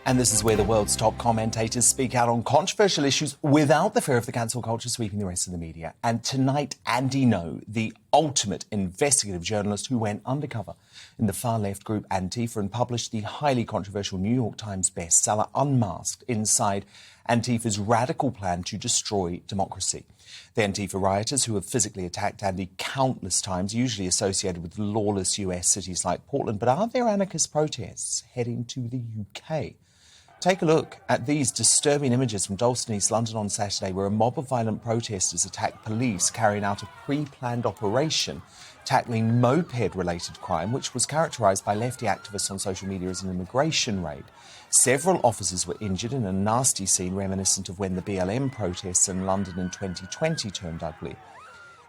And this is where the world's top commentators speak out on controversial issues without the fear of the cancel culture sweeping the rest of the media. And tonight, Andy Ngo, the ultimate investigative journalist who went undercover in the far-left group Antifa and published the highly controversial New York Times bestseller Unmasked inside Antifa's radical plan to destroy democracy. The Antifa rioters, who have physically attacked Andy countless times, usually associated with lawless US cities like Portland. But are there anarchist protests heading to the UK? Take a look at these disturbing images from Dalston, East London on Saturday, where a mob of violent protesters attacked police carrying out a pre-planned operation tackling moped-related crime, which was characterised by lefty activists on social media as an immigration raid. Several officers were injured in a nasty scene reminiscent of when the BLM protests in London in 2020 turned ugly.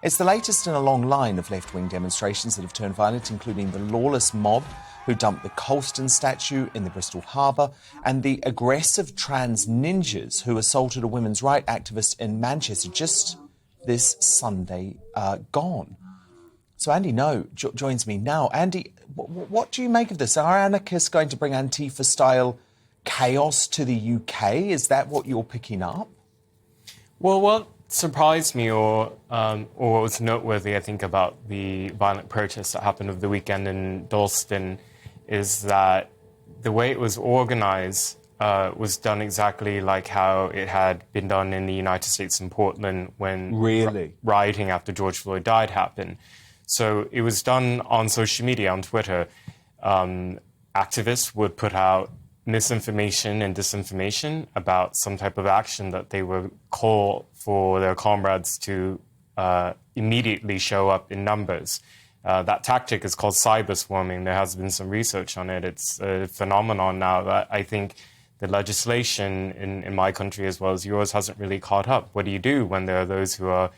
It's the latest in a long line of left-wing demonstrations that have turned violent, including the lawless mob who dumped the Colston statue in the Bristol Harbour and the aggressive trans ninjas who assaulted a women's rights activist in Manchester just this Sunday gone. So Andy Ngo joins me now. Andy, what do you make of this? Are anarchists going to bring Antifa-style chaos to the UK? Is that what you're picking up? Well, what surprised me or what was noteworthy, I think, about the violent protests that happened over the weekend in Dalston is that the way it was organized was done exactly like how it had been done in the United States in Portland when rioting after George Floyd died happened. So it was done on social media, on Twitter. Activists would put out misinformation and disinformation about some type of action that they would call for their comrades to immediately show up in numbers. That tactic is called cyber swarming. There has been some research on it. It's a phenomenon now that I think the legislation in my country as well as yours hasn't really caught up. What do you do when there are those who are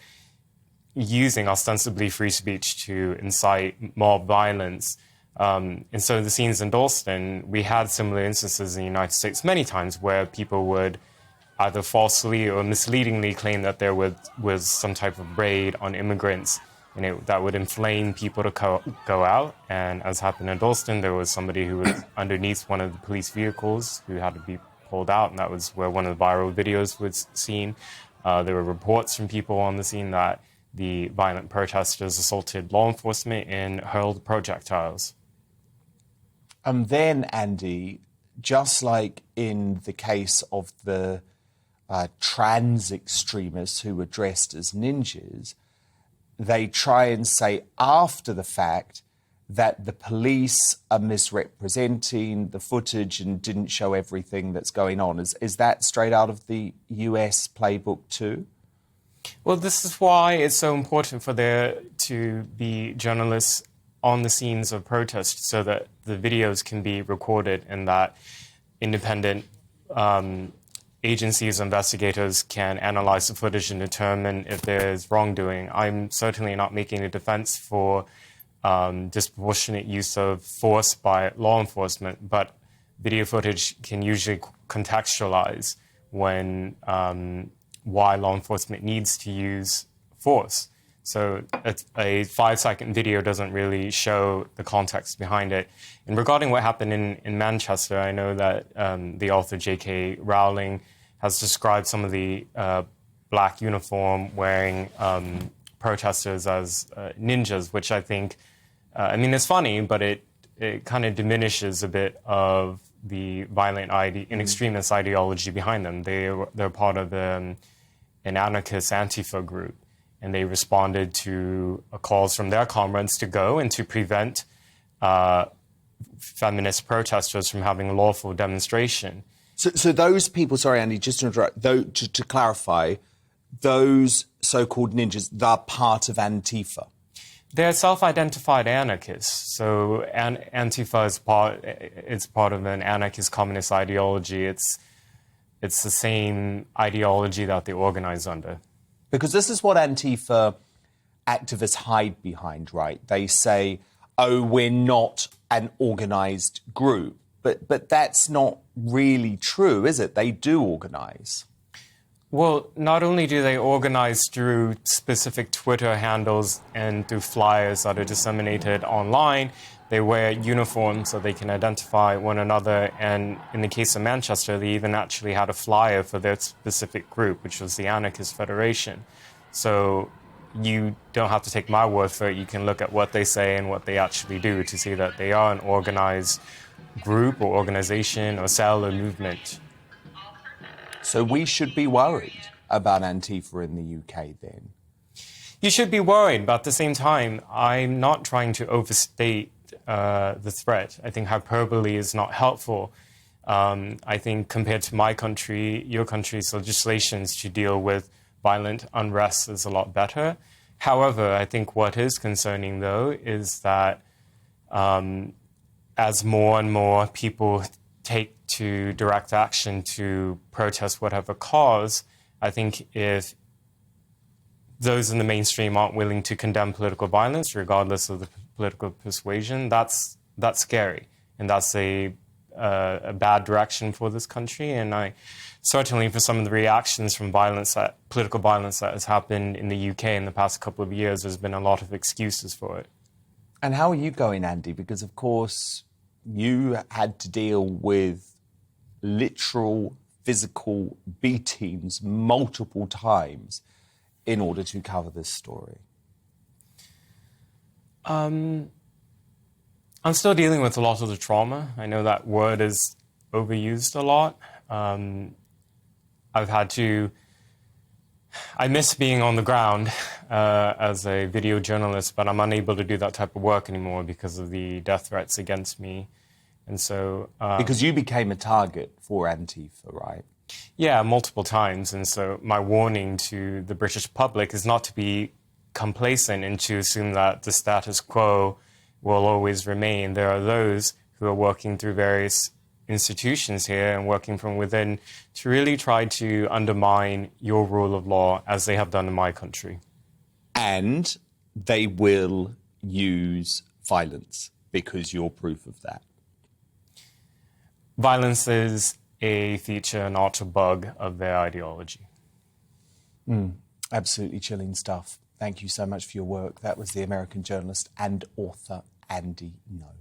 using ostensibly free speech to incite mob violence? And so the scenes in Dalston, we had similar instances in the United States many times where people would either falsely or misleadingly claim that there was some type of raid on immigrants, and that would inflame people to go out. And as happened in Dalston, there was somebody who was underneath one of the police vehicles who had to be pulled out, and that was where one of the viral videos was seen. There were reports from people on the scene that the violent protesters assaulted law enforcement and hurled projectiles. And then, Andy, just like in the case of the trans extremists who were dressed as ninjas, they try and say after the fact that the police are misrepresenting the footage and didn't show everything that's going on. Is that straight out of the US playbook too? Well, this is why it's so important for there to be journalists on the scenes of protests so that the videos can be recorded and that independent agencies, investigators can analyze the footage and determine if there's wrongdoing. I'm certainly not making a defense for disproportionate use of force by law enforcement, but video footage can usually contextualize when why law enforcement needs to use force. So a 5-second video doesn't really show the context behind it. And regarding what happened in Manchester, I know that the author J.K. Rowling has described some of the black uniform wearing protesters as ninjas, which I think, it's funny, but it kind of diminishes a bit of the violent and extremist ideology behind them. They're part of an anarchist Antifa group, and they responded to calls from their comrades to go and to prevent feminist protesters from having a lawful demonstration. So those people, sorry, Andy, just to interrupt, to clarify, those so-called ninjas, they're part of Antifa? They're self-identified anarchists. So Antifa is part of an anarchist communist ideology. It's the same ideology that they organize under. Because this is what Antifa activists hide behind, right? They say, oh, we're not an organised group. But that's not really true, is it? They do organise. Well, not only do they organize through specific Twitter handles and through flyers that are disseminated online, They wear uniforms so they can identify one another. And in the case of Manchester, they even actually had a flyer for their specific group, which was the Anarchist Federation. So you don't have to take my word for it. You can look at what they say and what they actually do to see that they are an organized group or organization or cell or movement. So we should be worried about Antifa in the UK then? You should be worried, but at the same time, I'm not trying to overstate the threat. I think hyperbole is not helpful. I think compared to my country, your country's legislations to deal with violent unrest is a lot better. However, I think what is concerning, though, is that as more and more people take to direct action to protest whatever cause, I think if those in the mainstream aren't willing to condemn political violence, regardless of the political persuasion, that's scary. And that's a bad direction for this country. And I certainly, for some of the reactions from political violence that has happened in the UK in the past couple of years, there's been a lot of excuses for it. And how are you going, Andy? Because, of course, you had to deal with literal physical beatings multiple times in order to cover this story. I'm still dealing with a lot of the trauma. I know that word is overused a lot. I miss being on the ground as a video journalist, but I'm unable to do that type of work anymore because of the death threats against me. And so... because you became a target for Antifa, right? Yeah, multiple times. And so my warning to the British public is not to be complacent and to assume that the status quo will always remain. There are those who are working through various institutions here and working from within to really try to undermine your rule of law as they have done in my country. And they will use violence because you're proof of that. Violence is a feature, not a bug of their ideology. Absolutely chilling stuff. Thank you so much for your work. That was the American journalist and author Andy Ngo.